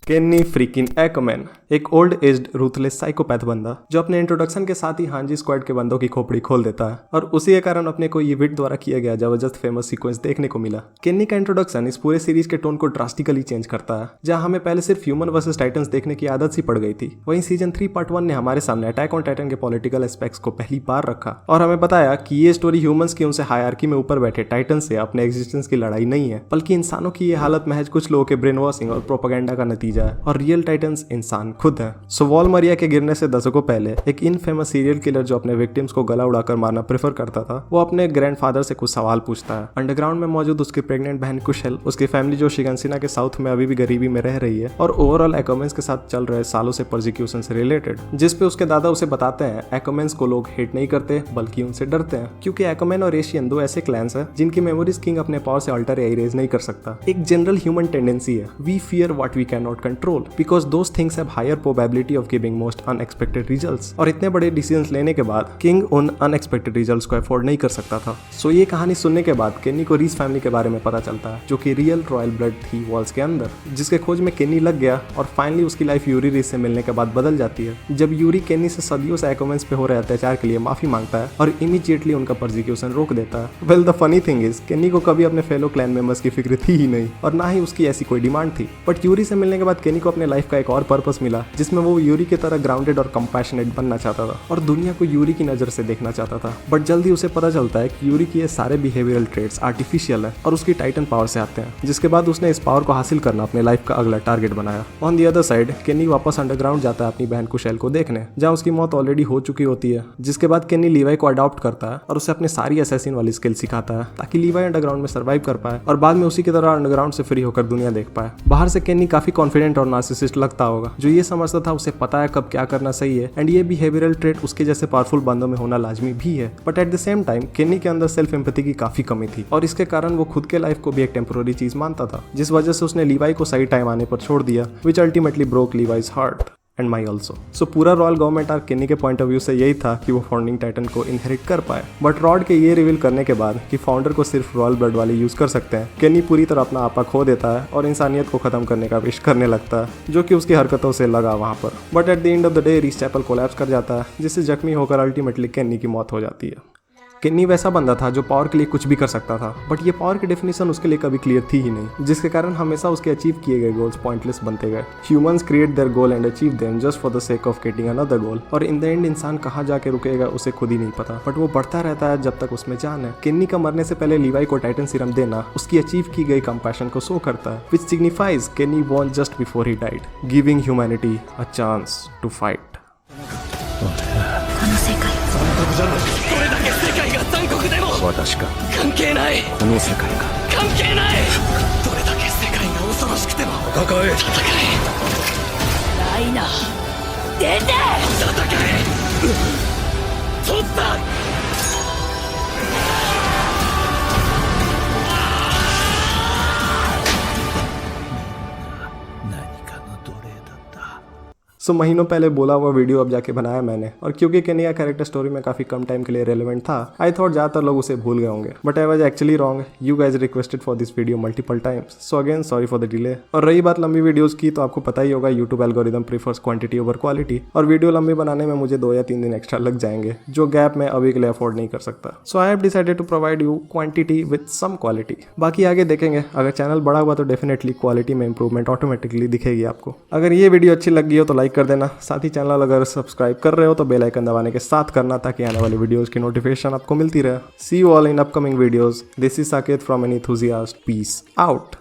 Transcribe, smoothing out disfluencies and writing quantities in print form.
Kenny फ्रीकिन Aquaman, एक old aged ruthless psychopath बंदा जो अपने इंट्रोडक्शन के साथ ही हांजी स्क्वाड के बंदों की खोपड़ी खोल देता है और उसी के कारण अपने को ये विट द्वारा किया गया जबरदस्त फेमस सीक्वेंस देखने को मिला। केन्नी का इंट्रोडक्शन इस पूरे सीरीज के टोन को ड्रास्टिकली चेंज करता है। जहां हमें पहले सिर्फ ह्यूमन वर्सेस टाइटन्स देखने की आदत सी पड़ गई थी, वहीं सीजन 3 पार्ट 1 ने हमारे सामने अटैक ऑन टाइटन के पॉलिटिकल एस्पेक्ट्स को पहली बार रखा और हमें बताया कि ये स्टोरी ह्यूमंस की उनसे हायरार्की में ऊपर बैठे टाइटन से अपने एग्जिस्टेंस की लड़ाई नहीं है, बल्कि इंसानों की ये हालत महज कुछ लोगों के ब्रेन वॉशिंग और प्रोपेगेंडा का नतीजा है और रियल टाइटन्स इंसान खुद है। सो वॉल मरिया के गिरने से दशकों पहले एक इनफेमस सीरियल किलर जो अपने विक्टिम्स को गला उड़ाकर मारना प्रेफर करता था, वो अपने ग्रैंडफादर से कुछ सवाल पूछता है। अंडरग्राउंड में मौजूद उसकी प्रेग्नेंट बहन कुशल, उसकी फैमिली जो शिगंसिना के साउथ में अभी भी गरीबी में रह रही है और ओवरऑल एक्वामैन्स के साथ चल रहे सालों से परसिक्यूशन से रिलेटेड, जिस पे उसके दादा उसे बताते हैं एक्वामैन्स को लोग हेट नहीं करते बल्कि उनसे डरते हैं, क्योंकि एक्वामैन और एशियन दो ऐसे क्लैंस हैं जिनकी मेमोरीज किंग अपने पावर से अल्टर या इरेज नहीं कर सकता। एक जनरल ह्यूमन टेंडेंसी है, we fear what we can not control because those things have higher probability of giving most unexpected results. और इतने बड़े डिसीजंस लेने के बाद किंग उन अनएक्सपेक्टेड रिजल्ट्स को अफोर्ड नहीं कर सकता था। सो ये कहानी सुनने के बाद केन्नी को रीस फैमिली के बारे में पता चलता है, जो कि रियल रॉयल ब्लड थी वॉल्स के अंदर, जिसके खोज में केन्नी लग गया और फाइनली उसकी लाइफ यूरी रीस से मिलने के बाद बदल जाती है, जब यूरी केन्नी से सदियों से एक्वामैन्स पे हो रहे अत्याचार के लिए माफी मांगता है और इमीडिएटली उनका परसिक्यूशन रोक देता है। Well the funny thing is Kenny को कभी अपने फेलो क्लैन मेंबर्स की फिक्र थी ही नहीं और ना ही उसकी ऐसी कोई डिमांड थी, बट यूरी से मिलने के बाद केन्नी को अपने लाइफ का एक और पर्पस मिला, जिसमें वो यूरी की तरह ग्राउंडेड और कंपैशनेट बनना चाहता था और दुनिया को यूरी की नजर से देखना चाहता था। बट जल्दी उसे पता चलता है कि यूरी की ये सारे बिहेवियरल ट्रेट्स आर्टिफिशियल है और उसकी टाइटन पावर से आते हैं, जिसके बाद उसने इस पावर को हासिल करना अपने लाइफ का अगला टारगेट बनाया। On the other side Kenny वापस अंडरग्राउंड जाता है अपनी बहन कुशल को देखने, जहाँ उसकी मौत ऑलरेडी हो चुकी होती है, जिसके बाद केन्नी लीवाई को अडॉप्ट करता है और उसे अपने सारी असैसिन वाली स्किल सिखाता है ताकि लीवाई अंडरग्राउंड में सर्वाइव कर पाए और बाद में उसी की तरह अंडरग्राउंड से फ्री होकर दुनिया देख पाए। बाहर से केन्नी काफी कॉन्फिडेंट और नार्सिसिस्ट लगता होगा, जो ये समझता था उसे पता है कब क्या करना सही है एंड ये बिहेवियरल ट्रेट उसके जैसे पावरफुल बंदों में होना लाजमी भी है। But at the same time Kenny के अंदर सेल्फ एम्पैथी की काफी कमी थी और इसके कारण वो खुद के लाइफ को भी एक टेम्पोररी चीज मानता था, जिस वजह से उसने लीवाई को सही टाइम आने पर छोड़ दिया, which ultimately broke Levi's heart and my also. So पूरा रॉयल गवर्नमेंट आर्क केन्नी के पॉइंट ऑफ व्यू से यही था कि वो फाउंडिंग टाइटन को इनहेरिट कर पाए, बट रॉड के ये रिवील करने के बाद कि फाउंडर को सिर्फ रॉयल ब्लड वाले यूज कर सकते हैं, केन्नी पूरी तरह अपना आपा खो देता है और इंसानियत को खत्म करने का विश करने लगता है, जो कि उसकी हरकतों से लगा वहां पर। But at the end of the day Rhys Chapel collapse कर जाता है, जिससे जख्मी होकर अल्टीमेटली केन्नी की मौत हो जाती है। केन्नी वैसा बंदा था जो पावर के लिए कुछ भी कर सकता था, बट ये पावर की डेफिनेशन उसके लिए कभी क्लियर थी ही नहीं, जिसके कारण हमेशा उसके अचीव किए गए गोल्स पॉइंटलेस बनते गए। Humans create their goal and achieve them just for the sake of getting another goal, और इन द एंड इंसान कहाँ जाके रुकेगा उसे खुद ही नहीं पता, बट वो बढ़ता रहता है जब तक उसमें जान है। केन्नी का मरने से पहले लीवाई को टाइटन सीरम देना उसकी अचीव की गई कंपैशन को शो करता है, which signifies Kenny won just before he died, giving humanity a chance to fight. 私か関係ない。この世界か関係ない。どれだけ世界が恐ろしくても戦えライナー出て戦え取った so महीनों पहले बोला हुआ वीडियो अब जाके बनाया मैंने, और क्योंकि केन्नी का कैरेक्टर स्टोरी में काफी कम टाइम के लिए रेलेवेंट था, आई थॉट ज्यादातर लोग उसे भूल गए होंगे, but I was actually wrong. You guys requested for this video multiple times, so again sorry for the delay. और रही बात लंबी वीडियोस की, तो आपको पता ही होगा YouTube algorithm prefers quantity over quality, और वीडियो लंबी बनाने में मुझे 2 या 3 दिन एक्स्ट्रा लग जाएंगे, जो गैप मैं अभी के लिए अफोर्ड नहीं कर सकता। So I have decided to provide you quantity with some quality. बाकी आगे देखेंगे, अगर चैनल बड़ा हुआ तो डेफिनेटली क्वालिटी में इंप्रूवमेंट ऑटोमेटिकली दिखेगी आपको। अगर ये वीडियो अच्छी लगी हो तो लाइक कर देना, साथ ही चैनल अगर सब्सक्राइब कर रहे हो तो बेल आइकन दबाने के साथ करना, ताकि आने वाले वीडियोस की नोटिफिकेशन आपको मिलती रहे। See you all in upcoming videos. This is Saket from an enthusiast. Peace out.